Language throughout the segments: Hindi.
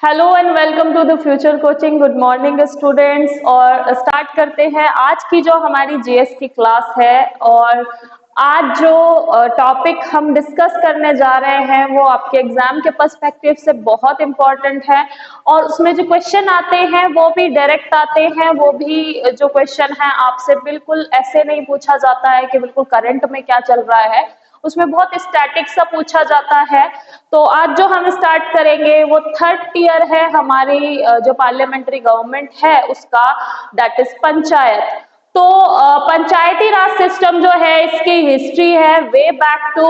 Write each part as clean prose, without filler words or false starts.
Hello and welcome to the future coaching. Good morning students. और स्टार्ट करते हैं आज की जो हमारी जीएस की क्लास है। और आज जो टॉपिक हम डिस्कस करने जा रहे हैं वो आपके एग्जाम के पर्सपेक्टिव से बहुत इम्पोर्टेंट है। और उसमें जो क्वेश्चन आते हैं वो भी डायरेक्ट आते हैं। वो भी जो क्वेश्चन है आपसे बिल्कुल ऐसे नहीं पूछा जाता है कि बिल्कुल करंट में क्या चल रहा है, उसमें बहुत स्टैटिक सा पूछा जाता है। तो आज जो हम स्टार्ट करेंगे वो थर्ड ईयर है हमारी जो पार्लियामेंट्री गवर्नमेंट है उसका, दैट इज पंचायत। तो पंचायती राज सिस्टम जो है इसकी हिस्ट्री है वे बैक टू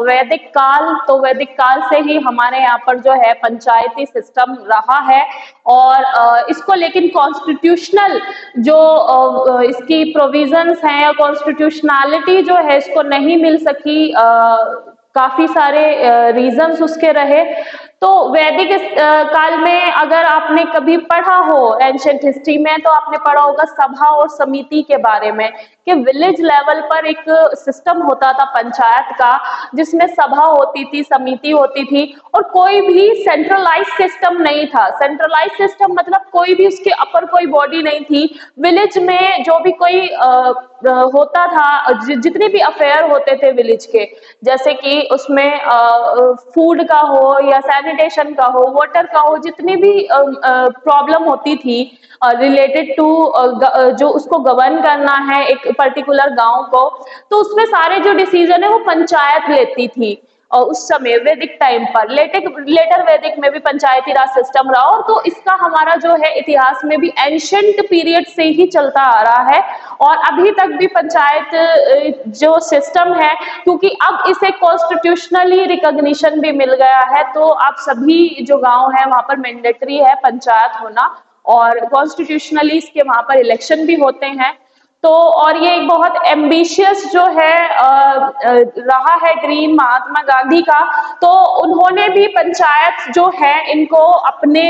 वैदिक काल। तो वैदिक काल से ही हमारे यहाँ पर जो है पंचायती सिस्टम रहा है। और इसको लेकिन कॉन्स्टिट्यूशनल जो इसकी प्रोविजंस हैं या कॉन्स्टिट्यूशनैलिटी जो है इसको नहीं मिल सकी। काफी सारे रीजंस उसके रहे। तो वैदिक काल में अगर आपने कभी पढ़ा हो एंशियंट हिस्ट्री में तो आपने पढ़ा होगा सभा और समिति के बारे में, कि विलेज लेवल पर एक सिस्टम होता था पंचायत का जिसमें सभा होती थी, समिति होती थी, और कोई भी सेंट्रलाइज सिस्टम नहीं था। सेंट्रलाइज सिस्टम मतलब कोई भी उसके अपर कोई बॉडी नहीं थी। विलेज में जो भी कोई होता था, जितने भी अफेयर होते थे विलेज के, जैसे कि उसमें फूड का हो या सैनिटेशन का हो, वाटर का हो, जितनी भी प्रॉब्लम होती थी रिलेटेड टू जो उसको गवर्न करना है एक पर्टिकुलर गांव को, तो उसमें सारे जो डिसीजन है वो पंचायत लेती थी। और उस समय वैदिक टाइम पर लेटर वैदिक में भी पंचायती राज सिस्टम रहा। और तो इसका हमारा जो है इतिहास में भी एंशियंट पीरियड से ही चलता आ रहा है। और अभी तक भी पंचायत जो सिस्टम है, क्योंकि अब इसे कॉन्स्टिट्यूशनली रिकॉग्निशन भी मिल गया है, तो आप सभी जो गांव है वहां पर मैंडेटरी है पंचायत होना। और कॉन्स्टिट्यूशनली इसके वहां पर इलेक्शन भी होते हैं। तो और ये एक बहुत एम्बिशियस जो है रहा है ड्रीम महात्मा गांधी का। तो उन्होंने भी पंचायत जो है इनको अपने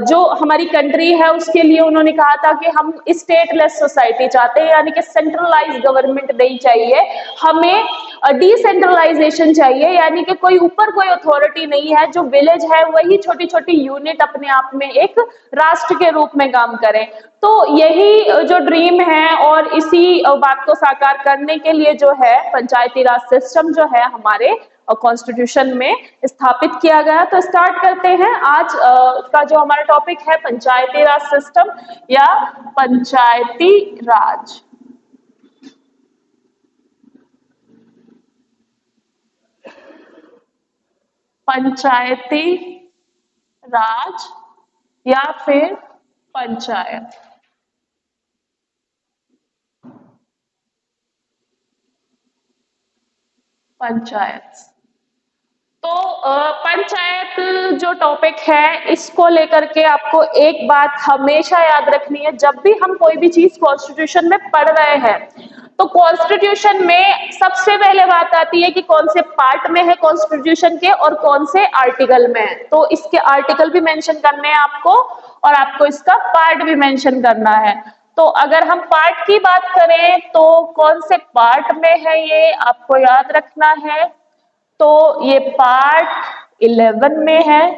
जो हमारी कंट्री है उसके लिए उन्होंने कहा था कि हम स्टेटलेस सोसाइटी चाहते हैं, यानी कि सेंट्रलाइज गवर्नमेंट नहीं चाहिए, हमें डिसेंट्रलाइजेशन चाहिए, यानी कि कोई ऊपर कोई अथॉरिटी नहीं है, जो विलेज है वही छोटी छोटी यूनिट अपने आप में एक राष्ट्र के रूप में काम करें। तो यही जो ड्रीम है और इसी बात को साकार करने के लिए जो है पंचायती राज सिस्टम जो है हमारे कॉन्स्टिट्यूशन में स्थापित किया गया। तो स्टार्ट करते हैं आज का जो हमारा टॉपिक है पंचायती राज सिस्टम या पंचायती राज। पंचायती राज या फिर पंचायत। पंचायत तो पंचायत जो टॉपिक है इसको लेकर के आपको एक बात हमेशा याद रखनी है। जब भी हम कोई भी चीज कॉन्स्टिट्यूशन में पढ़ रहे हैं तो कॉन्स्टिट्यूशन में सबसे पहले बात आती है कि कौन से पार्ट में है कॉन्स्टिट्यूशन के और कौन से आर्टिकल में है। तो इसके आर्टिकल भी मेंशन करने हैं आपको और आपको इसका पार्ट भी मेंशन करना है। तो अगर हम पार्ट की बात करें तो कौन से पार्ट में है ये आपको याद रखना है। तो ये पार्ट 11 में है।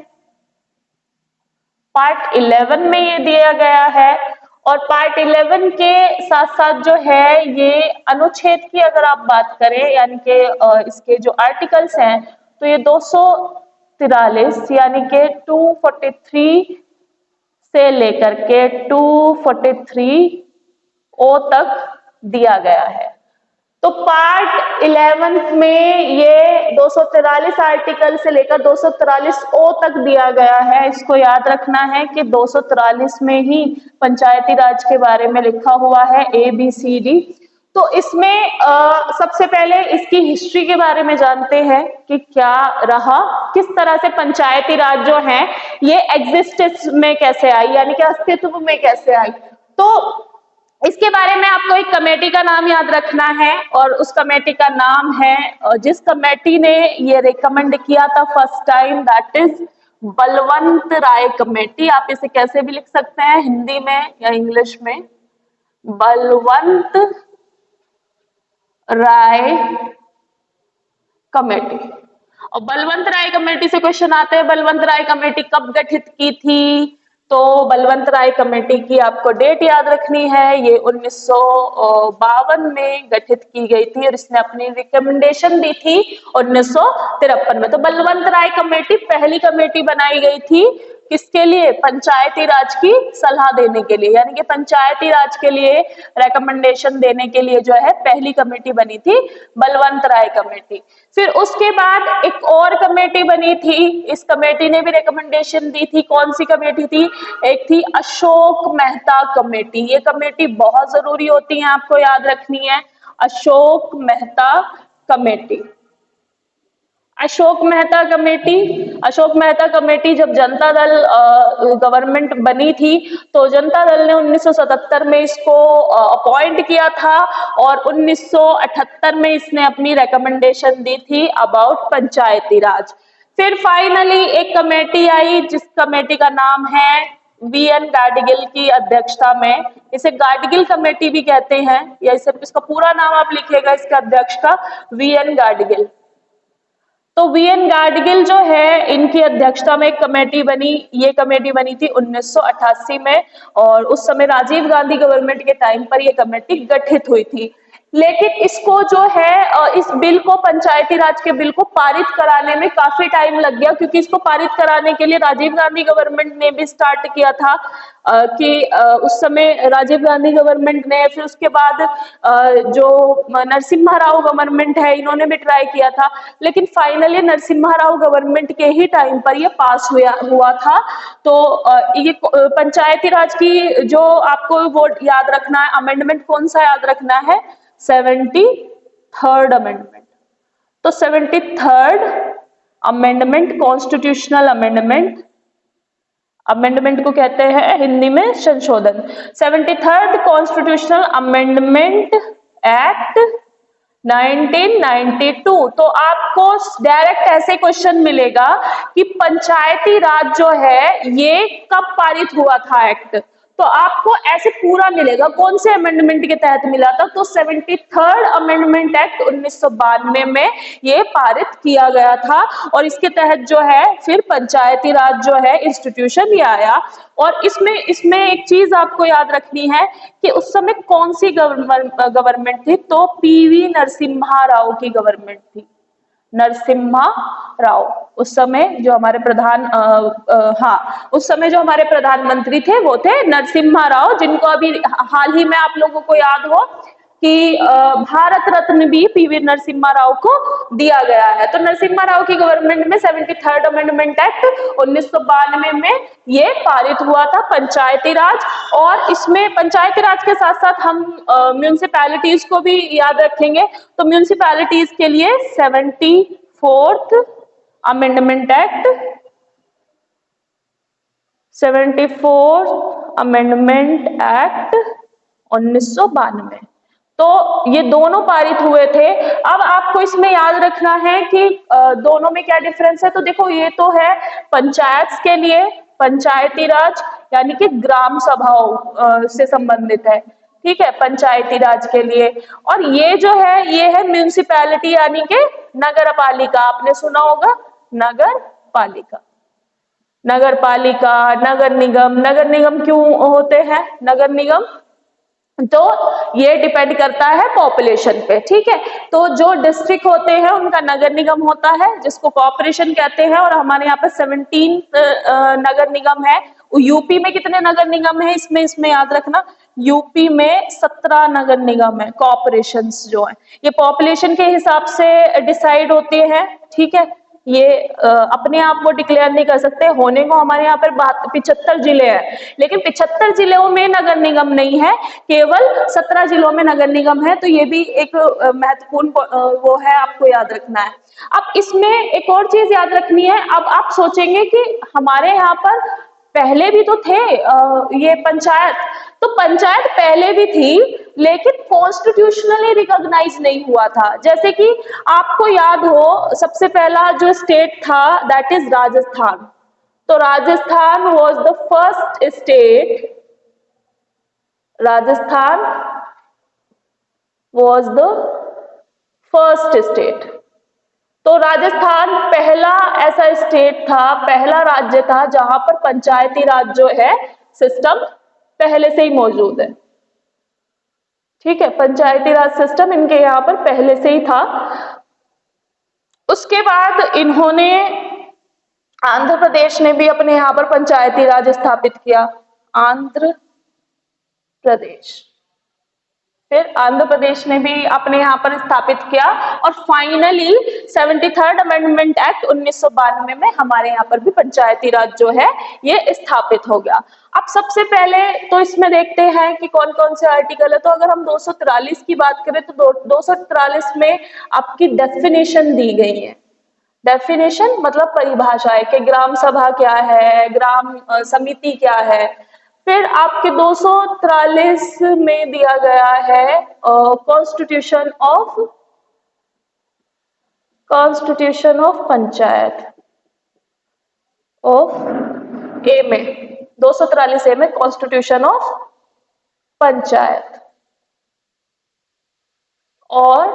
पार्ट 11 में ये दिया गया है। और पार्ट 11 के साथ साथ जो है ये अनुच्छेद की अगर आप बात करें, यानी कि इसके जो आर्टिकल्स हैं, तो ये 243 यानी कि 243 से लेकर के 243 ओ तक दिया गया है। तो पार्ट 11 में ये 243 आर्टिकल से लेकर 243 ओ तक दिया गया है। इसको याद रखना है कि 243 में ही पंचायती राज के बारे में लिखा हुआ है ABCD। तो इसमें सबसे पहले इसकी हिस्ट्री के बारे में जानते हैं कि क्या रहा, किस तरह से पंचायती राज जो है ये एग्जिस्टेंस में कैसे आई, यानी कि अस्तित्व में कैसे आई। तो इसके बारे में आपको एक कमेटी का नाम याद रखना है और उस कमेटी का नाम है, जिस कमेटी ने ये रिकमेंड किया था first time, that is Balwant Rai committee. आप इसे कैसे भी लिख सकते हैं, हिंदी में या इंग्लिश में, बलवंत राय कमेटी। और बलवंत राय कमेटी से क्वेश्चन आते हैं, बलवंत राय कमेटी कब गठित की थी? तो बलवंत राय कमेटी की आपको डेट याद रखनी है, ये 1952 में गठित की गई थी और इसने अपनी रिकमेंडेशन दी थी 1953 में। तो बलवंत राय कमेटी पहली कमेटी बनाई गई थी किसके लिए? पंचायती राज की सलाह देने के लिए, यानी कि पंचायती राज के लिए रेकमेंडेशन देने के लिए जो है पहली कमेटी बनी थी बलवंत राय कमेटी। फिर उसके बाद एक और कमेटी बनी थी, इस कमेटी ने भी रिकमेंडेशन दी थी। कौन सी कमेटी थी? एक थी अशोक मेहता कमेटी। ये कमेटी बहुत जरूरी होती है, आपको याद रखनी है, Ashok Mehta committee. Ashok Mehta committee, Ashok Mehta committee जब जनता दल गवर्नमेंट बनी थी तो जनता दल ने 1977 में इसको अपॉइंट किया था और 1978 में इसने अपनी रिकमेंडेशन दी थी अबाउट पंचायती राज। फिर फाइनली एक कमेटी आई जिस कमेटी का नाम है वीएन गाडगिल की अध्यक्षता में, इसे गाडगिल कमेटी भी कहते हैं, या इसे इसका पूरा नाम आप लिखिएगा इसके अध्यक्ष का, वीएन गाडगिल। तो वीएन गाडगिल जो है इनकी अध्यक्षता में एक कमेटी बनी, ये कमेटी बनी थी 1988 में और उस समय राजीव गांधी गवर्नमेंट के टाइम पर यह कमेटी गठित हुई थी। लेकिन इसको जो है इस बिल को, पंचायती राज के बिल को पारित कराने में काफी टाइम लग गया, क्योंकि इसको पारित कराने के लिए राजीव गांधी गवर्नमेंट ने भी स्टार्ट किया था कि उस समय राजीव गांधी गवर्नमेंट ने, फिर उसके बाद जो नरसिम्हा राव गवर्नमेंट है इन्होंने भी ट्राई किया था, लेकिन फाइनली नरसिम्हा राव गवर्नमेंट के ही टाइम पर ये पास हुआ था। तो ये पंचायती राज की जो आपको वो याद रखना है, अमेंडमेंट कौन सा याद रखना है? 73rd amendment. तो 73rd amendment, constitutional amendment, amendment को कहते हैं हिंदी में संशोधन। 73rd constitutional amendment act 1992। तो आपको डायरेक्ट ऐसे क्वेश्चन मिलेगा कि पंचायती राज जो है ये कब पारित हुआ था एक्ट, तो आपको ऐसे पूरा मिलेगा कौन से अमेंडमेंट के तहत मिला था। तो 73rd अमेंडमेंट एक्ट 1992 में ये पारित किया गया था और इसके तहत जो है फिर पंचायती राज जो है इंस्टीट्यूशन ये आया। और इसमें एक चीज आपको याद रखनी है कि उस समय कौन सी गवर्नमेंट थी? तो पीवी नरसिम्हा राव की गवर्नमेंट थी। नरसिम्हा राव उस समय जो हमारे उस समय जो हमारे प्रधानमंत्री थे वो थे नरसिम्हा राव, जिनको अभी हाल ही में आप लोगों को याद हो कि भारत रत्न भी पीवी नरसिम्हा राव को दिया गया है। तो नरसिम्हा राव की गवर्नमेंट में 73rd अमेंडमेंट एक्ट 1992 में ये पारित हुआ था पंचायती राज। और इसमें पंचायती राज के साथ साथ हम म्यूनिसिपैलिटीज को भी याद रखेंगे। तो म्यूनिसिपैलिटीज के लिए 74th amendment act, 74th amendment act 1992, तो ये दोनों पारित हुए थे। अब आपको इसमें याद रखना है कि दोनों में क्या डिफरेंस है। तो देखो ये तो है पंचायत के लिए, पंचायती राज यानी कि ग्राम सभाओं से संबंधित है, ठीक है, पंचायती राज के लिए। और ये जो है ये है म्यूनिसिपैलिटी यानी कि नगर पालिका। आपने सुना होगा नगर पालिका, नगर पालिका, नगर निगम। नगर निगम क्यों होते हैं नगर निगम? तो ये डिपेंड करता है पॉपुलेशन पे, ठीक है। तो जो डिस्ट्रिक्ट होते हैं उनका नगर निगम होता है जिसको कॉर्पोरेशन कहते हैं। और हमारे यहाँ पे 17 नगर निगम है। यूपी में कितने नगर निगम है इसमें याद रखना, यूपी में 17 नगर निगम है, कॉर्पोरेशंस जो है ये पॉपुलेशन के हिसाब से डिसाइड होते हैं, ठीक है। ये अपने आप को डिक्लेयर नहीं कर सकते, होने को हमारे यहाँ पर 75 जिले हैं, लेकिन 75 जिलों में नगर निगम नहीं है, केवल 17 जिलों में नगर निगम है। तो ये भी एक महत्वपूर्ण वो है, आपको याद रखना है। अब इसमें एक और चीज याद रखनी है। अब आप सोचेंगे कि हमारे यहाँ पर पहले भी तो थे ये पंचायत, तो पंचायत पहले भी थी लेकिन कॉन्स्टिट्यूशनली रिकॉग्नाइज नहीं हुआ था। जैसे कि आपको याद हो सबसे पहला जो स्टेट था दैट इज राजस्थान। तो Rajasthan was the first state, Rajasthan was the first state, तो राजस्थान पहला ऐसा स्टेट था, पहला राज्य था जहां पर पंचायती राज जो है सिस्टम पहले से ही मौजूद है। ठीक है, पंचायती राज सिस्टम इनके यहाँ पर पहले से ही था। उसके बाद इन्होंने, आंध्र प्रदेश ने भी अपने यहाँ पर पंचायती राज स्थापित किया। आंध्र प्रदेश, फिर आंध्र प्रदेश ने भी अपने यहाँ पर स्थापित किया और फाइनली 73rd अमेंडमेंट एक्ट 1992 में हमारे यहाँ पर भी पंचायती राज जो है ये स्थापित हो गया। अब सबसे पहले तो इसमें देखते हैं कि कौन कौन से आर्टिकल है। तो अगर हम 243 की बात करें तो 243 में आपकी डेफिनेशन दी गई है। डेफिनेशन मतलब परिभाषा है कि ग्राम सभा क्या है, ग्राम समिति क्या है। फिर आपके 243 में दिया गया है कॉन्स्टिट्यूशन ऑफ पंचायत ऑफ ए में, 243 ए में कॉन्स्टिट्यूशन ऑफ पंचायत, और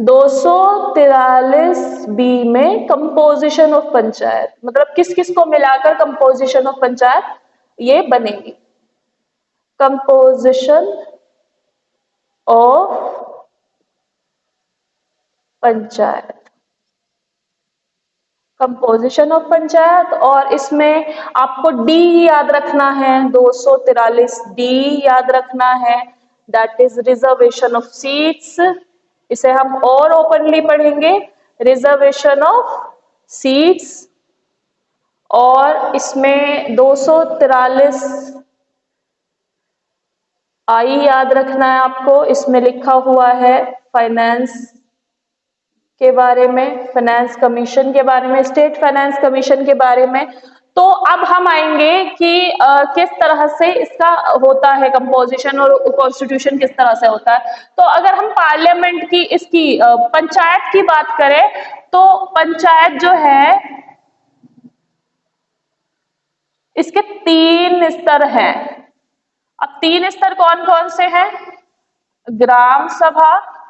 243 बी में कंपोजिशन ऑफ पंचायत, मतलब किस किस को मिलाकर कंपोजिशन ऑफ पंचायत ये बनेगी। Composition of panchayat, composition of panchayat. और इसमें आपको डी याद रखना है, 243 डी याद रखना है, that is reservation of seats. इसे हम और ओपनली पढ़ेंगे, रिजर्वेशन ऑफ सीट्स। और इसमें 243 आई याद रखना है आपको, इसमें लिखा हुआ है फाइनेंस के बारे में, फाइनेंस कमीशन के बारे में, स्टेट फाइनेंस कमीशन के बारे में। तो अब हम आएंगे कि किस तरह से इसका होता है कंपोजिशन और कॉन्स्टिट्यूशन किस तरह से होता है। तो अगर हम पार्लियामेंट की, इसकी पंचायत की बात करें तो पंचायत जो है इसके 3 स्तर हैं। अब 3 स्तर कौन कौन से हैं? ग्राम सभा,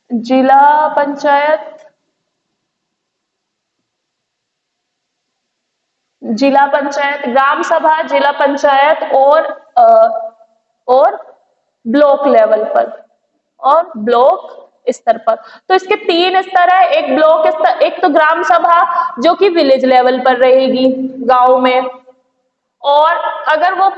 जिला पंचायत, ग्राम सभा, जिला पंचायत और ब्लॉक लेवल पर और ब्लॉक स्तर पर। तो इसके 3 स्तर है, एक ब्लॉक स्तर, एक तो ग्राम सभा जो कि विलेज लेवल पर रहेगी, गांव में, और अगर वो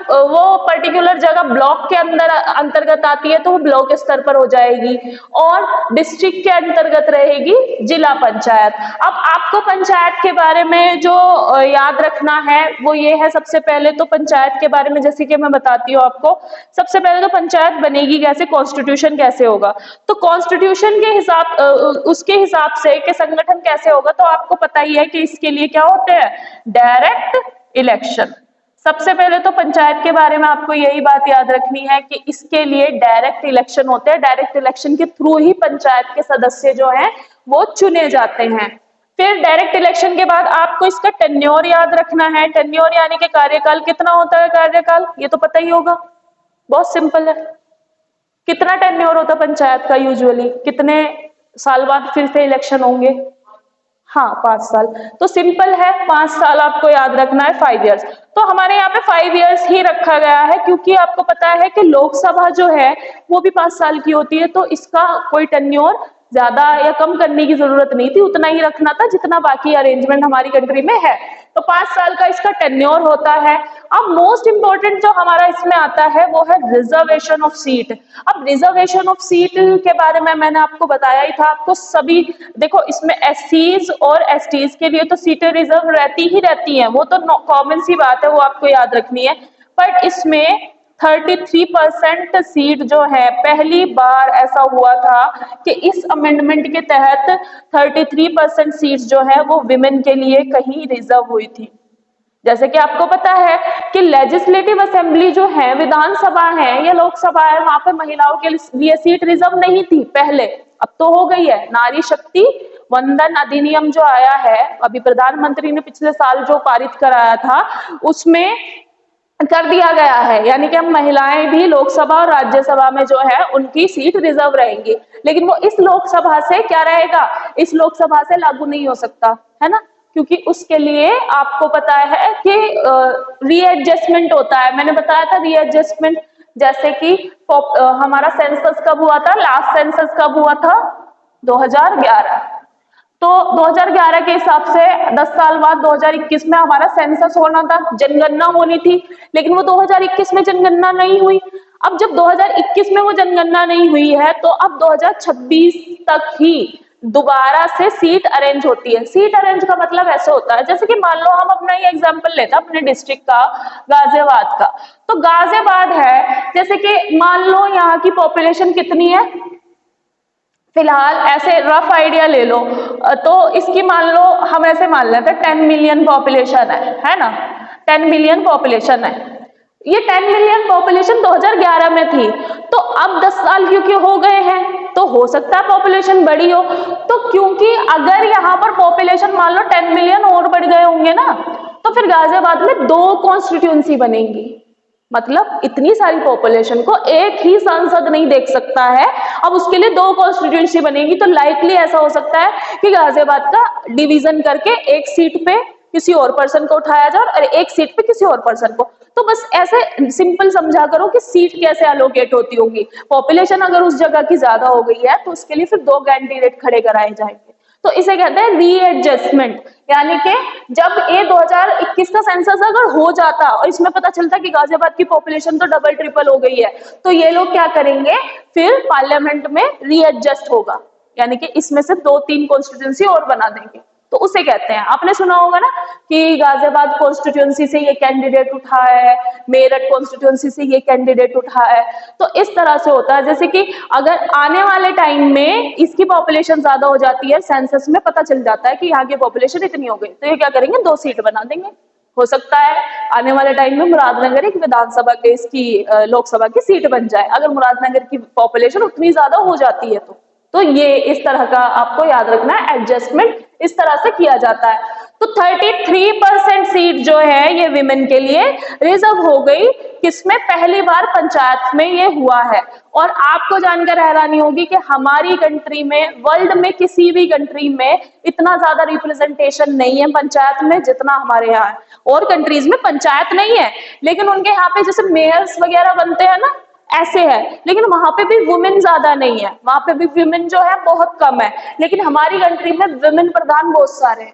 पर्टिकुलर जगह ब्लॉक के अंतर्गत आती है तो वो ब्लॉक स्तर पर हो जाएगी, और डिस्ट्रिक्ट के अंतर्गत रहेगी जिला पंचायत। अब आपको पंचायत के बारे में जो याद रखना है वो ये है, सबसे पहले तो पंचायत के बारे में जैसे कि मैं बताती हूँ आपको, सबसे पहले तो पंचायत बनेगी कैसे, कॉन्स्टिट्यूशन कैसे होगा। तो कॉन्स्टिट्यूशन के हिसाब, उसके हिसाब से कि संगठन कैसे होगा, तो आपको पता ही है कि इसके लिए क्या होते हैं, डायरेक्ट इलेक्शन। सबसे पहले तो पंचायत के बारे में आपको यही बात याद रखनी है कि इसके लिए डायरेक्ट इलेक्शन होते हैं, डायरेक्ट इलेक्शन के थ्रू ही पंचायत के सदस्य जो हैं वो चुने जाते हैं। फिर डायरेक्ट इलेक्शन के बाद आपको इसका टेन्योर याद रखना है। टेन्योर यानी कि कार्यकाल कितना होता है, कार्यकाल ये तो पता ही होगा, बहुत सिंपल है। कितना टेन्योर होता है पंचायत का यूजुअली, कितने साल बाद फिर से इलेक्शन होंगे? हाँ, 5 साल। तो सिंपल है, 5 साल आपको याद रखना है, 5 इयर्स। तो हमारे यहाँ पे 5 इयर्स ही रखा गया है क्योंकि आपको पता है कि लोकसभा जो है वो भी 5 साल की होती है, तो इसका कोई टेन्योर ज्यादा या कम करने की जरूरत नहीं थी, उतना ही रखना था जितना बाकी अरेंजमेंट हमारी कंट्री में है। तो 5 साल का इसका टेन्योर होता है। अब मोस्ट इंपॉर्टेंट जो हमारा इसमें आता है वो है रिजर्वेशन ऑफ सीट। अब रिजर्वेशन ऑफ सीट के बारे में मैंने आपको बताया ही था, आपको सभी देखो इसमें एससीज और एसटीज के लिए तो सीटें रिजर्व रहती ही रहती हैं, वो तो कॉमन सी बात है, वो आपको याद रखनी है। बट इसमें 33% सीट जो है, पहली बार ऐसा हुआ था कि इस अमेंडमेंट के तहत 33% सीट जो है वो विमेन के लिए कहीं रिजर्व हुई थी। जैसे कि आपको पता है कि लेजिस्लेटिव असेंबली जो है, विधानसभा है या लोकसभा है, वहां पर महिलाओं के लिए सीट रिजर्व नहीं थी पहले, अब तो हो गई है। नारी शक्ति वंदन अधिनियम जो आया है, अभी प्रधानमंत्री ने पिछले साल जो पारित कराया था, उसमें कर दिया गया है, यानी कि हम महिलाएं भी लोकसभा और राज्यसभा में जो है उनकी सीट रिजर्व रहेंगी, लेकिन वो इस लोकसभा से क्या रहेगा, इस लोकसभा से लागू नहीं हो सकता है ना, क्योंकि उसके लिए आपको पता है कि रीएडजस्टमेंट होता है। मैंने बताया था रीएडजस्टमेंट, जैसे कि हमारा सेंसस कब हुआ था, लास्ट सेंसस कब हुआ था, 2011। तो 2011 के हिसाब से 10 साल बाद 2021 में हमारा सेंसस होना था, जनगणना होनी थी, लेकिन वो 2021 में जनगणना नहीं हुई। अब जब 2021 में वो जनगणना नहीं हुई है तो अब 2026 तक ही दोबारा से सीट अरेंज होती है। सीट अरेंज का मतलब ऐसे होता है, जैसे कि मान लो हम अपना ये एग्जांपल लेते हैं अपने डिस्ट्रिक्ट का, गाजियाबाद का। तो गाजियाबाद है, जैसे कि मान लो यहाँ की पॉपुलेशन कितनी है, फिलहाल ऐसे रफ आइडिया ले लो, तो इसकी मान लो हम ऐसे मान लेते हैं 10 मिलियन पॉपुलेशन है ना, 10 मिलियन पॉपुलेशन है। ये 10 मिलियन पॉपुलेशन 2011 में थी, तो अब 10 साल क्योंकि हो गए हैं तो हो सकता है पॉपुलेशन बढ़ी हो। तो क्योंकि अगर यहाँ पर पॉपुलेशन मान लो 10 मिलियन और बढ़ गए होंगे ना, तो फिर गाजियाबाद में 2 कॉन्स्टिट्यूंसी बनेंगी, मतलब इतनी सारी पॉपुलेशन को एक ही सांसद नहीं देख सकता है, अब उसके लिए 2 कॉन्स्टिट्यूंसी बनेगी। तो लाइकली ऐसा हो सकता है कि गाजियाबाद का डिवीजन करके एक सीट पे किसी और पर्सन को उठाया जाए और एक सीट पे किसी और पर्सन को। तो बस ऐसे सिंपल समझा करो कि सीट कैसे एलोकेट होती होगी। पॉपुलेशन अगर उस जगह की ज्यादा हो गई है तो उसके लिए फिर 2 कैंडिडेट खड़े कराए जाएंगे, तो इसे कहते हैं रीएडजस्टमेंट। यानी कि जब ये 2021 का सेंसस अगर हो जाता और इसमें पता चलता कि गाजियाबाद की पॉपुलेशन तो डबल ट्रिपल हो गई है, तो ये लोग क्या करेंगे, फिर पार्लियामेंट में रीएडजस्ट होगा, यानी कि इसमें से 2-3 कॉन्स्टिट्यूंसी और बना देंगे। तो उसे कहते हैं, आपने सुना होगा ना कि गाजियाबाद कॉन्स्टिट्यूंसी से ये कैंडिडेट उठा है, मेरठ कॉन्स्टिट्यूंसी से ये कैंडिडेट उठा है। तो इस तरह से होता है, जैसे कि अगर आने वाले टाइम में इसकी पॉपुलेशन ज्यादा हो जाती है, सेंसस में पता चल जाता है कि यहाँ की पॉपुलेशन इतनी हो गई, तो ये क्या करेंगे, 2 सीट बना देंगे। हो सकता है आने वाले टाइम में मुरादनगर एक विधानसभा के इसकी लोकसभा की सीट बन जाए, अगर मुरादनगर की पॉपुलेशन उतनी ज्यादा हो जाती है तो ये इस तरह का आपको याद रखना है, एडजस्टमेंट इस तरह से किया जाता है। तो 33% सीट जो है ये विमेन के लिए रिजर्व हो गई, किसमें, पहली बार पंचायत में ये हुआ है। और आपको जानकर हैरानी होगी कि हमारी कंट्री में, वर्ल्ड में किसी भी कंट्री में इतना ज्यादा रिप्रेजेंटेशन नहीं है पंचायत में जितना हमारे यहाँ है। और कंट्रीज में पंचायत नहीं है, लेकिन उनके यहाँ पे जैसे मेयर्स वगैरह बनते हैं ना, ऐसे है, लेकिन वहां पे भी वुमेन ज्यादा नहीं है, वहां पे भी वुमेन जो है बहुत कम है। लेकिन हमारी कंट्री में वुमेन प्रधान बहुत सारे हैं,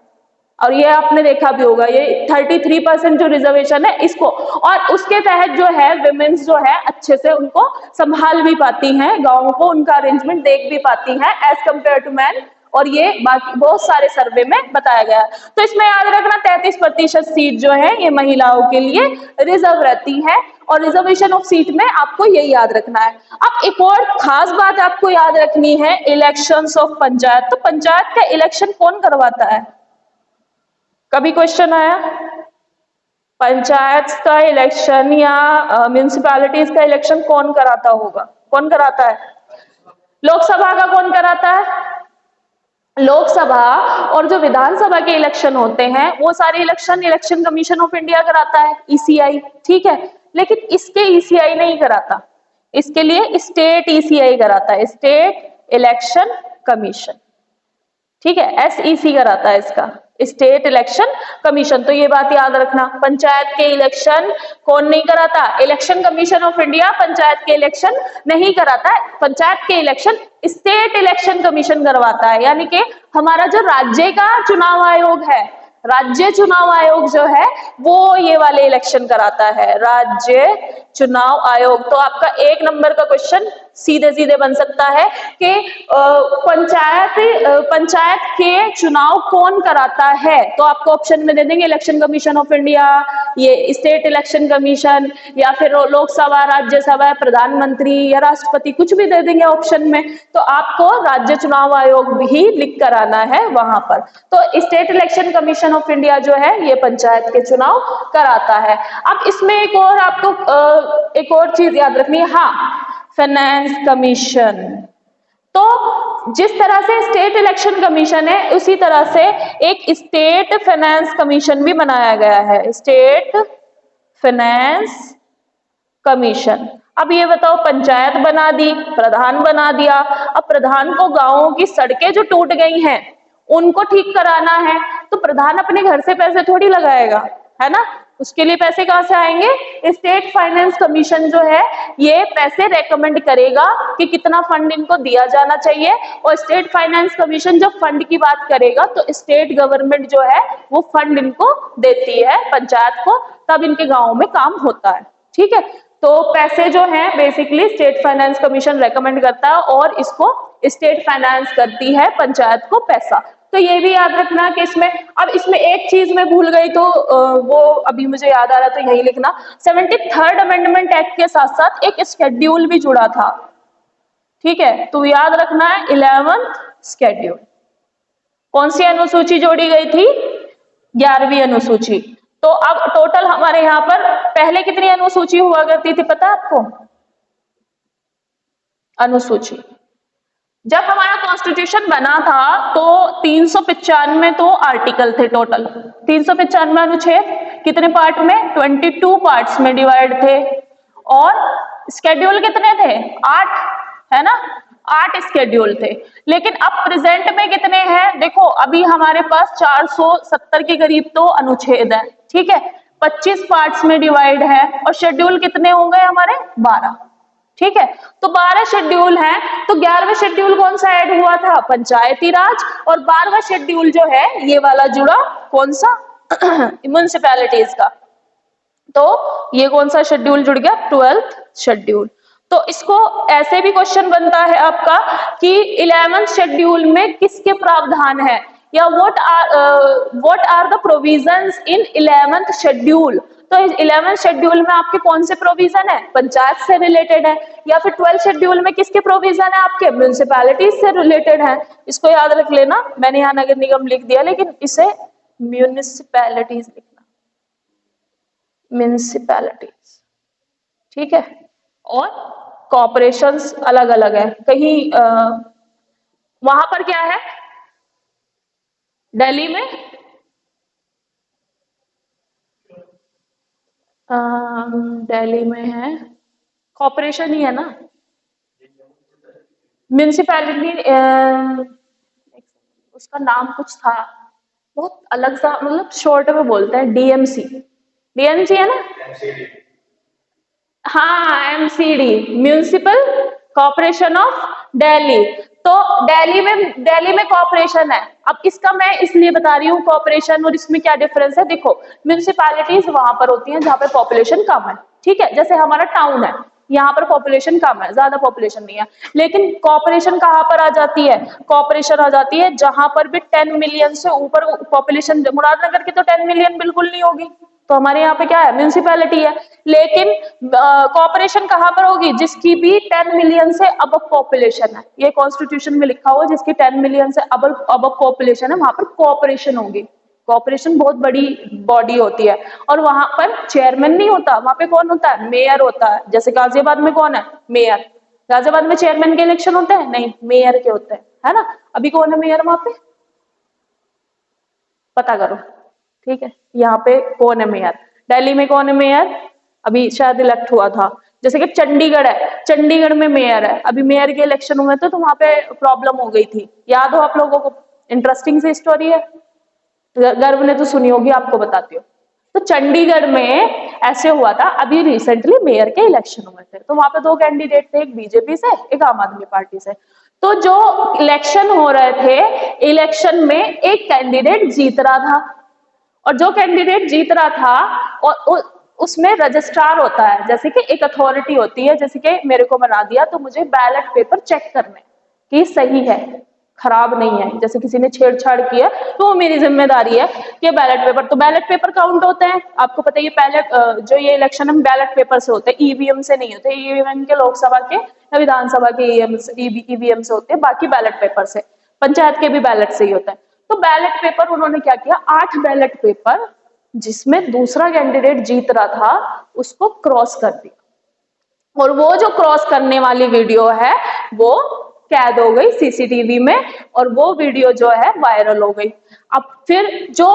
और ये आपने देखा भी होगा, ये 33% जो रिजर्वेशन है इसको, और उसके तहत जो है विमेन्स जो है अच्छे से उनको संभाल भी पाती हैं, गाँव को उनका अरेंजमेंट देख भी पाती हैं एज कम्पेयर टू मैन, और ये बाकी बहुत सारे सर्वे में बताया गया है। तो इसमें याद रखना 33% सीट जो है ये महिलाओं के लिए रिजर्व रहती है, और रिजर्वेशन ऑफ सीट में आपको यही याद रखना है। अब एक और खास बात आपको याद रखनी है, इलेक्शंस ऑफ पंचायत। तो पंचायत का इलेक्शन कौन करवाता है, कभी क्वेश्चन आया, पंचायत का इलेक्शन या म्यूनिसिपैलिटीज का इलेक्शन कौन कराता होगा, कौन कराता है, लोकसभा का कौन कराता है, लोकसभा। और जो विधानसभा के इलेक्शन होते हैं वो सारे इलेक्शन कमीशन ऑफ इंडिया कराता है, ईसीआई, ठीक है। लेकिन इसके ईसीआई नहीं कराता, इसके लिए स्टेट ईसीआई कराता है, स्टेट इलेक्शन कमीशन, ठीक है, एसईसी कराता है इसका, स्टेट इलेक्शन कमीशन। तो ये बात याद रखना, पंचायत के इलेक्शन कौन नहीं कराता, election commission of India panchayat के इलेक्शन नहीं कराता है, पंचायत के इलेक्शन स्टेट इलेक्शन कमीशन करवाता है। यानी कि हमारा जो राज्य का चुनाव आयोग है, राज्य चुनाव आयोग जो है वो ये वाले इलेक्शन कराता है, राज्य चुनाव आयोग। तो आपका 1 नंबर का क्वेश्चन सीधे सीधे बन सकता है कि पंचायत के चुनाव कौन कराता है, तो आपको ऑप्शन में दे देंगे इलेक्शन कमीशन ऑफ इंडिया, ये स्टेट इलेक्शन कमीशन, या फिर लोकसभा, राज्यसभा, प्रधानमंत्री या राष्ट्रपति, कुछ भी दे देंगे ऑप्शन में। तो आपको राज्य चुनाव आयोग भी लिख कर आना है वहां पर। तो state election commission of India जो है ये पंचायत के चुनाव कराता है। अब इसमें एक और आपको एक और चीज याद रखनी है, हाँ, फाइनेंस कमीशन। तो जिस तरह से स्टेट इलेक्शन कमीशन है उसी तरह से एक स्टेट फाइनेंस कमीशन भी बनाया गया है, स्टेट फाइनेंस कमीशन। अब ये बताओ, पंचायत बना दी, प्रधान बना दिया, अब प्रधान को गांवों की सड़कें जो टूट गई हैं उनको ठीक कराना है, तो प्रधान अपने घर से पैसे थोड़ी लगाएगा, है ना? उसके लिए पैसे कहां से आएंगे? स्टेट फाइनेंस कमीशन जो है ये पैसे रेकमेंड करेगा कि कितना फंड इनको दिया जाना चाहिए, और स्टेट फाइनेंस कमीशन जब फंड की बात करेगा तो स्टेट गवर्नमेंट जो है वो फंड इनको देती है पंचायत को, तब इनके गांवों में काम होता है। ठीक है, तो पैसे जो हैं basically state finance commission recommend करता है और इसको स्टेट फाइनेंस करती है पंचायत को पैसा। तो ये भी याद रखना कि इसमें, अब इसमें एक चीज मैं भूल गई तो वो अभी मुझे याद आ रहा तो यही लिखना, 73rd अमेंडमेंट एक्ट के साथ साथ एक शेड्यूल भी जुड़ा था। ठीक है, तो याद रखना है 11th शेड्यूल। कौन सी अनुसूची जोड़ी गई थी? 11वीं अनुसूची। तो अब टोटल हमारे यहाँ पर पहले कितनी अनुसूची हुआ करती थी पता है आपको? अनुसूची। जब हमारा कॉन्स्टिट्यूशन बना था तो 395 तो आर्टिकल थे टोटल, 395 अनुच्छेद कितने पार्ट में? 22 पार्ट्स में डिवाइड थे, और स्केड्यूल कितने थे? 8, है ना? 8 स्केड्यूल थे। लेकिन अब प्रेजेंट में कितने हैं? देखो अभी हमारे पास 470 के करीब तो अनुच्छेद है, ठीक है, 25 पार्ट्स में डिवाइड है, और शेड्यूल कितने हो गए हमारे? 12। ठीक है, तो 12 शेड्यूल हैं, तो 11वां शेड्यूल कौन सा ऐड हुआ था? पंचायती राज। और 12वां शेड्यूल जो है ये वाला जुड़ा कौन सा? म्युनिसिपैलिटीज का। तो ये कौन सा शेड्यूल जुड़ गया? 12th schedule. तो इसको ऐसे भी क्वेश्चन बनता है आपका कि 11th शेड्यूल में किसके प्रावधान है, या what are the provisions in 11th schedule. तो इस 11th शेड्यूल में आपके कौन से प्रोविजन है? पंचायत से रिलेटेड है। या फिर 12th शेड्यूल में किसके प्रोविजन है? आपके म्युनिसिपैलिटीज से रिलेटेड है। इसको याद रख लेना, मैंने यहाँ नगर निगम लिख दिया लेकिन इसे म्युनिसिपैलिटीज लिखना, म्युनिसिपैलिटीज। ठीक है, और कॉर्पोरेशंस अलग अलग है। कहीं वहां पर क्या है? दिल्ली में दिल्ली में है कॉर्पोरेशन ही है ना, म्युनिसिपैलिटी, उसका नाम कुछ था बहुत अलग सा, मतलब शॉर्ट में बोलते हैं डीएमसी। डीएमसी है ना? हाँ, MCD, municipal corporation of Delhi. तो दिल्ली में कॉर्पोरेशन है। अब इसका मैं इसलिए बता रही हूँ कॉर्पोरेशन और इसमें क्या डिफरेंस है। देखो, म्युनिसिपैलिटीज वहां पर होती हैं जहां पर पॉपुलेशन कम है, ठीक है, जैसे हमारा टाउन है, यहाँ पर पॉपुलेशन कम है, ज्यादा पॉपुलेशन नहीं है। लेकिन कॉर्पोरेशन कहाँ पर आ जाती है? कॉर्पोरेशन आ जाती है जहां पर भी 10 मिलियन से ऊपर पॉपुलेशन। मुरादनगर की तो 10 मिलियन बिल्कुल नहीं होगी, तो हमारे यहाँ पे क्या है? म्युनिसिपैलिटी है। लेकिन कॉर्पोरेशन कहाँ पर होगी? जिसकी भी 10 मिलियन से अब पॉपुलेशन है, ये कॉन्स्टिट्यूशन में लिखा हुआ, जिसकी 10 मिलियन से अब पॉपुलेशन है वहां पर कॉर्पोरेशन होगी। कॉर्पोरेशन बहुत बड़ी बॉडी होती है, और वहां पर चेयरमैन नहीं होता, वहां पे कौन होता है? मेयर होता है। जैसे गाजियाबाद में कौन है? मेयर। गाजियाबाद में चेयरमैन के इलेक्शन होते हैं? नहीं, मेयर के होते हैं, है ना? अभी कौन है मेयर वहां पे? पता करो। ठीक है, यहाँ पे कौन है मेयर? दिल्ली में कौन है मेयर? अभी शायद इलेक्ट हुआ था। जैसे कि चंडीगढ़ है, चंडीगढ़ में मेयर है, अभी मेयर के इलेक्शन हुए थे तो वहां पे प्रॉब्लम हो गई थी, याद हो आप लोगों को? इंटरेस्टिंग सी स्टोरी है, गर्व ने तो सुनी होगी, आपको बताती हूँ। तो चंडीगढ़ में ऐसे हुआ था, अभी रिसेंटली मेयर के इलेक्शन हुए थे, तो वहां पे 2 कैंडिडेट थे, एक बीजेपी से, एक आम आदमी पार्टी से। तो जो इलेक्शन हो रहे थे, इलेक्शन में एक कैंडिडेट जीत रहा था, और जो कैंडिडेट जीत रहा था और उसमें रजिस्ट्रार होता है, जैसे कि एक अथॉरिटी होती है, जैसे कि मेरे को बना दिया तो मुझे बैलेट पेपर चेक करने कि सही है, खराब नहीं है, जैसे किसी ने छेड़छाड़ किया तो वो मेरी जिम्मेदारी है कि बैलेट पेपर, तो बैलेट पेपर काउंट होते हैं। आपको पता है ये पहले जो ये इलेक्शन हम बैलेट पेपर से होते हैं, ईवीएम से नहीं होते। ईवीएम के लोकसभा के या विधानसभा के ईवीएम से होते हैं, बाकी बैलेट पेपर से, पंचायत के भी बैलेट से ही होता है। तो बैलेट पेपर उन्होंने क्या किया, 8 बैलेट पेपर जिसमें दूसरा कैंडिडेट जीत रहा था उसको क्रॉस कर दिया, और वो जो क्रॉस करने वाली वीडियो है वो कैद हो गई सीसीटीवी में, और वो वीडियो जो है वायरल हो गई। अब फिर जो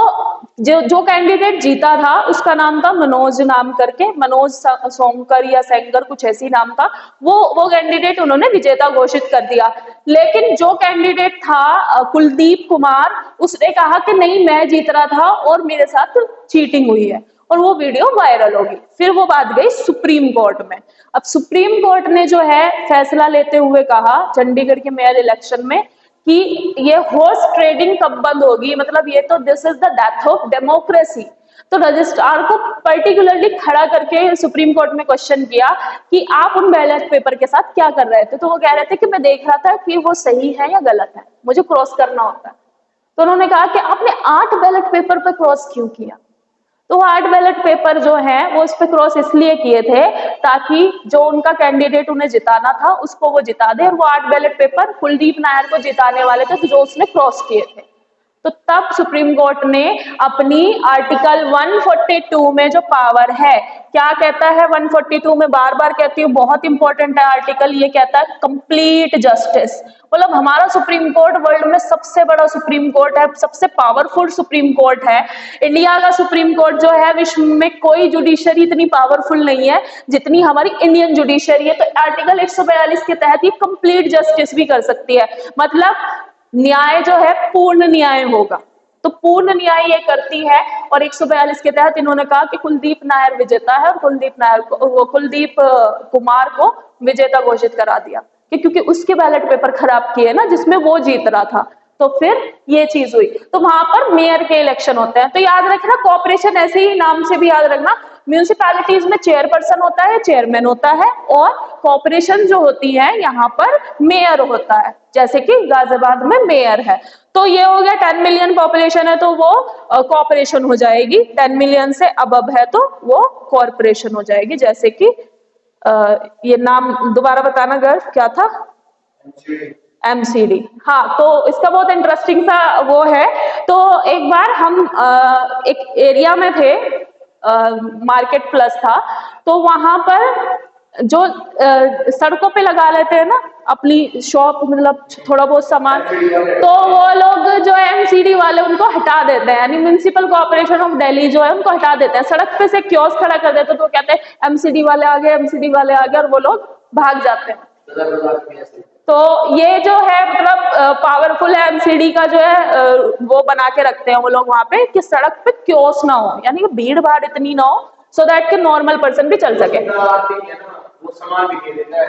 जो जो कैंडिडेट जीता था उसका नाम था मनोज नाम करके, मनोज सोमकर या सेंगर कुछ ऐसी नाम था, वो कैंडिडेट उन्होंने विजेता घोषित कर दिया। लेकिन जो कैंडिडेट था कुलदीप कुमार, उसने कहा कि नहीं मैं जीत रहा था और मेरे साथ चीटिंग हुई है, और वो वीडियो वायरल होगी। फिर वो बात गई सुप्रीम कोर्ट में। अब सुप्रीम कोर्ट ने जो है फैसला लेते हुए कहा चंडीगढ़ के मेयर इलेक्शन में कि ये हॉर्स ट्रेडिंग कब बंद होगी, मतलब ये तो this is the death of democracy. तो रजिस्ट्रार को पर्टिकुलरली खड़ा करके सुप्रीम कोर्ट में क्वेश्चन किया कि आप उन बैलेट पेपर के साथ क्या कर रहे थे, तो वो कह रहे थे कि मैं देख रहा था कि वो सही है या गलत है, मुझे क्रॉस करना होता है। तो उन्होंने कहा कि आपने 8 बैलेट पेपर पे क्रॉस क्यों किया? तो 8 बैलेट पेपर जो है वो इस पे क्रॉस इसलिए किए थे ताकि जो उनका कैंडिडेट उन्हें जिताना था उसको वो जिता दे, और वो 8 बैलेट पेपर कुलदीप नायर को जिताने वाले थे जो उसने क्रॉस किए थे। तो तब सुप्रीम कोर्ट ने अपनी आर्टिकल 142 में जो पावर है, क्या कहता है 142 में, बार बार कहती हूँ बहुत इंपॉर्टेंट है आर्टिकल, ये कहता है कंप्लीट जस्टिस। मतलब हमारा सुप्रीम कोर्ट वर्ल्ड में सबसे बड़ा सुप्रीम कोर्ट है, सबसे पावरफुल सुप्रीम कोर्ट है। इंडिया का सुप्रीम कोर्ट जो है, विश्व में कोई जुडिशरी इतनी पावरफुल नहीं है जितनी हमारी इंडियन जुडिशरी है। तो आर्टिकल 142 के तहत ये कंप्लीट जस्टिस भी कर सकती है, मतलब न्याय जो है पूर्ण न्याय होगा। तो पूर्ण न्याय ये करती है, और 142 के तहत इन्होंने कहा कि कुलदीप नायर विजेता है, और कुलदीप कुमार को विजेता घोषित करा दिया कि क्योंकि उसके बैलेट पेपर खराब किए ना जिसमें वो जीत रहा था। तो फिर ये चीज हुई। तो वहां पर मेयर के इलेक्शन होते हैं। तो याद रखना कॉर्पोरेशन ऐसे ही नाम से भी याद रखना, म्यूनिसिपैलिटीज में चेयरपर्सन होता है, चेयरमैन होता है, और कॉर्पोरेशन जो होती है यहाँ पर मेयर होता है, जैसे कि गाजियाबाद में मेयर है। तो ये हो गया 10 मिलियन पॉपुलेशन है तो वो कॉर्पोरेशन हो जाएगी, 10 मिलियन से अबव है तो वो कॉर्पोरेशन हो जाएगी। जैसे कि ये नाम दोबारा बताना गर्व क्या था? एमसीडी। हाँ, तो इसका बहुत इंटरेस्टिंग सा वो है। तो एक बार हम एक एरिया में थे, मार्केट प्लस था, तो वहां पर जो सड़कों पे लगा लेते हैं ना अपनी शॉप, मतलब थोड़ा बहुत सामान, तो वो लोग जो है एमसीडी वाले उनको हटा देते हैं, यानी म्युनिसिपल कॉर्पोरेशन ऑफ दिल्ली जो है उनको हटा देते हैं, सड़क पे से कियोस्क खड़ा कर देते हैं। तो कहते हैं एमसीडी वाले आ गए, एमसीडी वाले आ गए, और वो लोग भाग जाते हैं। तो ये जो है मतलब पावरफुल है, एमसीडी का जो है वो बना के रखते हैं वो लोग वहां पे कि सड़क पे क्योस ना हो, यानी कि भीड़ भाड़ इतनी ना हो, सो दैट कि नॉर्मल पर्सन भी चल सके। वो सामान भी देता है।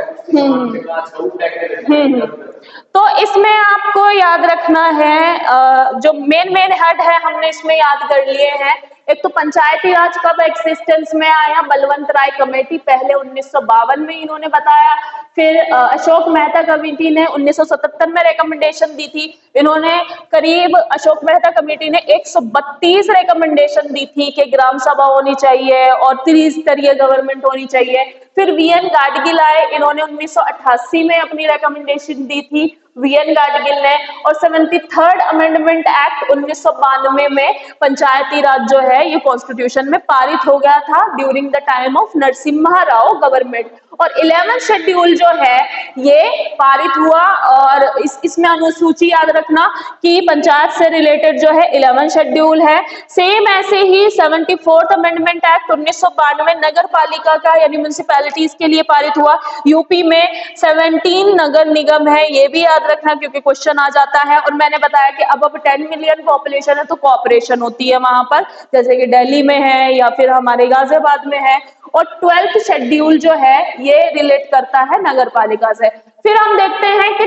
तो इसमें आपको याद रखना है जो मेन हेड है हमने इसमें याद कर लिए हैं। एक तो पंचायती राज कब एक्सिस्टेंस में आया, बलवंत राय कमेटी पहले 1952 में इन्होंने बताया। फिर अशोक मेहता कमेटी ने 1977 में रिकमेंडेशन दी थी। इन्होंने करीब अशोक मेहता कमेटी ने 132 रिकमेंडेशन दी थी कि ग्राम सभा होनी चाहिए और त्रिस्तरीय गवर्नमेंट होनी चाहिए। फिर वीएन गाडगिल आए, इन्होंने 1988 में अपनी रिकमेंडेशन दी थी वीएन गाडगिल ने, और 73rd अमेंडमेंट एक्ट 1992 में पंचायती राज जो है ये कॉन्स्टिट्यूशन में पारित हो गया था during the time of Narasimha Rao government. और 11th शेड्यूल जो है ये पारित हुआ, और इसमें अनुसूची याद रखना कि पंचायत से रिलेटेड जो है 11th शेड्यूल है। सेम ऐसे ही 74th अमेंडमेंट एक्ट 1992 नगर पालिका का यानी म्युनिसिपैलिटीज के लिए पारित हुआ। यूपी में 17 नगर निगम है, ये भी याद रखना क्योंकि क्वेश्चन आ जाता है। और मैंने बताया कि अब 10 मिलियन पॉपुलेशन है तो कॉर्पोरेशन होती है वहां पर, जैसे कि दिल्ली में है या फिर हमारे गाजियाबाद में है। और 12th शेड्यूल जो है ये रिलेट करता है नगर पालिका से। फिर हम देखते हैं कि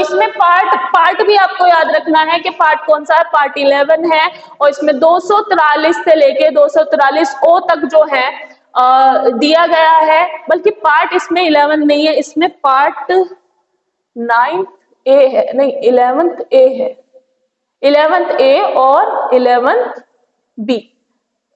इसमें पार्ट भी आपको याद रखना है कि पार्ट कौन सा है, पार्ट 11 है, और इसमें 243 से लेके 243 ओ तक जो है दिया गया है। बल्कि पार्ट इसमें 11 नहीं है, इसमें पार्ट 9th ए है, नहीं 11th ए है, 11th ए और 11th B.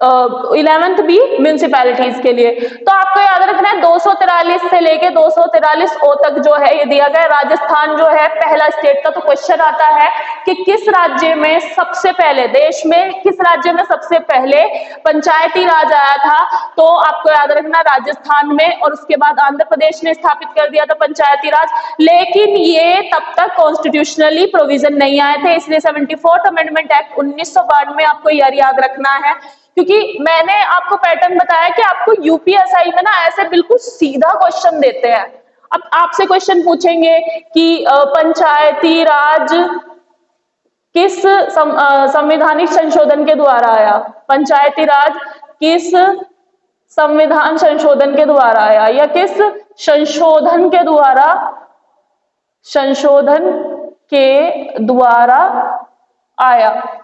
11th B municipalities के लिए। तो आपको याद रखना है 243 से लेके 243 ओ तक जो है ये दिया गया। राजस्थान जो है पहला स्टेट का। तो क्वेश्चन आता है कि किस राज्य में सबसे पहले, देश में किस राज्य में सबसे पहले पंचायती राज आया था? तो आपको याद रखना राजस्थान में, और उसके बाद आंध्र प्रदेश ने स्थापित कर दिया था पंचायती राज। लेकिन ये तब तक कॉन्स्टिट्यूशनली प्रोविजन नहीं आए थे, इसलिए 74th अमेंडमेंट एक्ट 1992 में आपको याद रखना है। क्योंकि मैंने आपको पैटर्न बताया कि आपको यूपीएसआई में ना ऐसे बिल्कुल सीधा क्वेश्चन देते हैं। अब आपसे क्वेश्चन पूछेंगे कि पंचायती राज किस संवैधानिक संशोधन के द्वारा आया? पंचायती राज किस संविधान संशोधन के द्वारा आया, या किस संशोधन के द्वारा आया?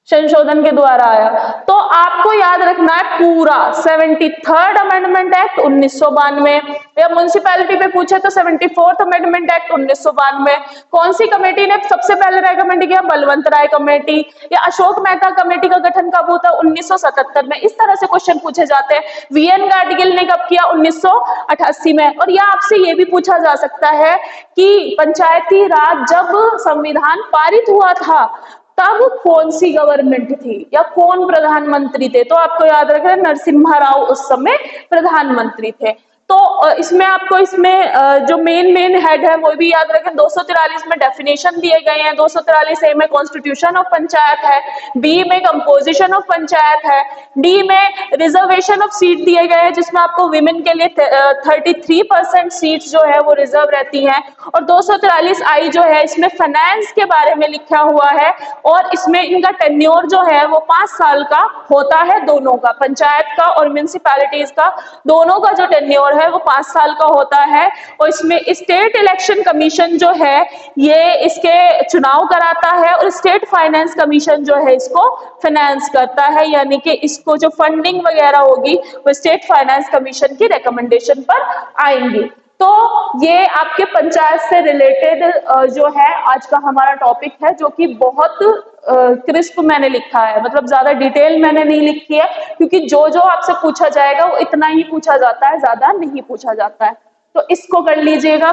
संशोधन के द्वारा आया। तो आपको याद रखना है पूरा 73rd अमेंडमेंट एक्ट 1992, या म्युनिसिपैलिटी पे पूछे तो 74th अमेंडमेंट एक्ट 1992। कौन सी कमेटी ने सबसे पहले रेकमेंड किया? बलवंत राय कमेटी। या अशोक मेहता कमेटी का गठन कब हुआ था? 1977 में। इस तरह से क्वेश्चन पूछे जाते हैं। वीएन गाडगिल ने कब किया? 1988 में। और यह आपसे ये भी पूछा जा सकता है कि पंचायती राज जब संविधान पारित हुआ था तब कौन सी गवर्नमेंट थी या कौन प्रधानमंत्री थे? तो आपको याद रखना नरसिम्हा राव उस समय प्रधानमंत्री थे। तो इसमें आपको जो मेन हेड है वो भी याद रखें। 243 में डेफिनेशन दिए गए हैं। 243 ए में कॉन्स्टिट्यूशन ऑफ पंचायत है, बी में कंपोजिशन ऑफ पंचायत है, डी में रिजर्वेशन ऑफ सीट दिए गए हैं जिसमें आपको विमेन के लिए 33% सीट्स जो है वो रिजर्व रहती हैं। और 243 आई जो है इसमें फाइनेंस के बारे में लिखा हुआ है, और इसमें इनका टेन्योर जो है वो 5 साल का होता है, दोनों का, पंचायत का और म्युनिसिपैलिटीज का, दोनों का जो टेन्योर है वो 5 साल का होता है। और इसमें स्टेट इलेक्शन कमीशन जो है ये इसके चुनाव कराता है, और स्टेट फाइनेंस कमीशन जो है इसको फाइनेंस करता है, यानी कि इसको जो फंडिंग वगैरह होगी वो स्टेट फाइनेंस कमीशन की रिकमेंडेशन पर आएंगी। तो ये आपके पंचायत से रिलेटेड जो है आज का हमारा टॉपिक है, जो कि बहुत क्रिस्प मैंने लिखा है, मतलब ज्यादा डिटेल मैंने नहीं लिखी है, क्योंकि जो जो आपसे पूछा जाएगा वो इतना ही पूछा जाता है, ज्यादा नहीं पूछा जाता है। तो इसको कर लीजिएगा।